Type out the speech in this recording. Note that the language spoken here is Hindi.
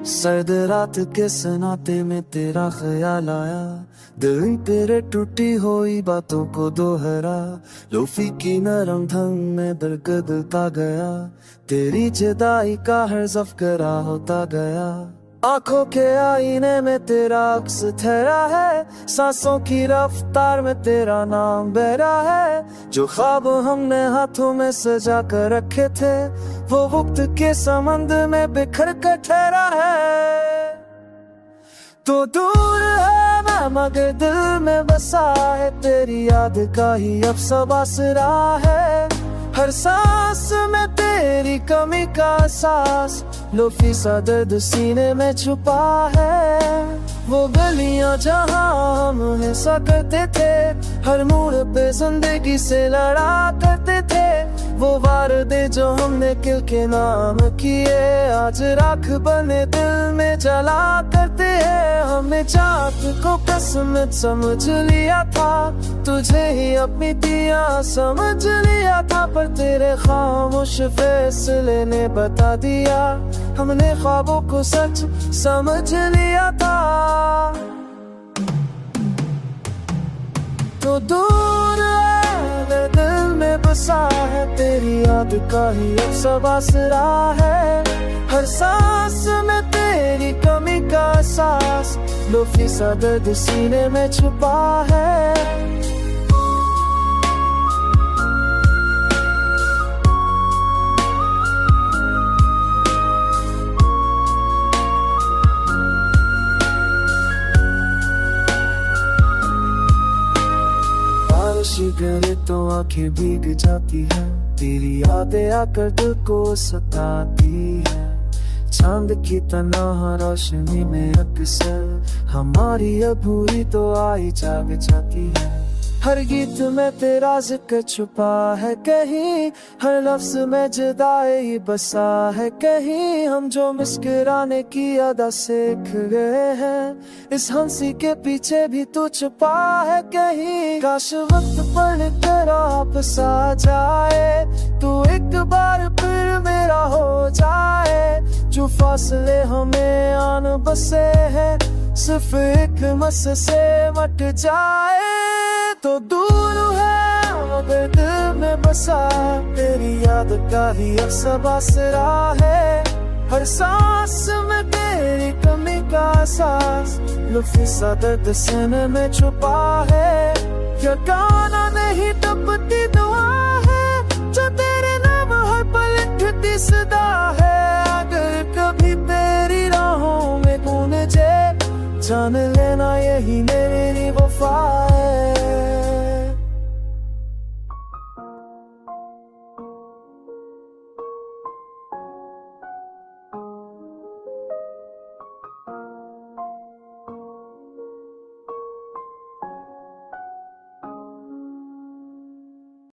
सर्द रात के सन्नाटे में तेरा ख्याल आया, दिल तेरे टूटी हुई बातों को दोहरा, लोफी की नरम धंग में दरकदता गया, तेरी जुदाई का हर ज़फ़्करा होता गया। आंखों के आईने में तेरा अक्स ठहरा है, सांसों की रफ्तार में तेरा नाम बहरा है, जो ख्वाब हमने हाथों में सजा कर रखे थे वो वक्त के समंद में बिखर कर ठहरा है। तो दूर है मैं मगर दिल में बसा है, तेरी याद का ही अब सब आसरा है, हर सांस में तेरी कमी का एहसास, लोफी सा दर्द सीने में छुपा है। वो गलियां जहां हम हिस्सा करते थे, हर मोड़ पे जिंदगी से लड़ा करते थे, वो वारदे जो हमने किल के नाम किए आज राख बने दिल में जला करते हैं। हमने चाक को किस्मत समझ लिया था, तुझे ही अपनी दिया समझ लिया था, पर तेरे खामोश फैसले ने बता दिया हमने ख्वाबों को सच समझ लिया था। तो दूर है दिल में बसा है, तेरी याद का ही अब सब आसरा है, हर सांस में तेरी कमी का एहसास, लोफी सा दर्द सीने में छुपा है। बारिश गिरे तो आंखें भीग जाती है, तेरी यादें आकर दिल को सताती है, चांद की तन्हा रोशनी में अक्सर हमारी अधूरी तो आई जाग जाती है। हर गीत में तेरा जिक्र छुपा है कहीं, हर लफ्ज में जुदाई बसा है कहीं, हम जो मुस्कुराने की अदा सीख गए हैं, इस हंसी के पीछे भी तू छुपा है कहीं। काश वक्त पर तेरा वापस आ जाए, तू एक बार फिर मेरा हो जाए, जो फासले हमें आन बसे हैं सिर्फ एक मस से मट जाए। तो दूर है मगर दिल में बसा, तेरी याद का ही अब सब आसरा है, हर सांस में तेरी कमी का एहसास, लुफ़ी सा दर्द सीने में छुपा है। ये गाना नहीं टपती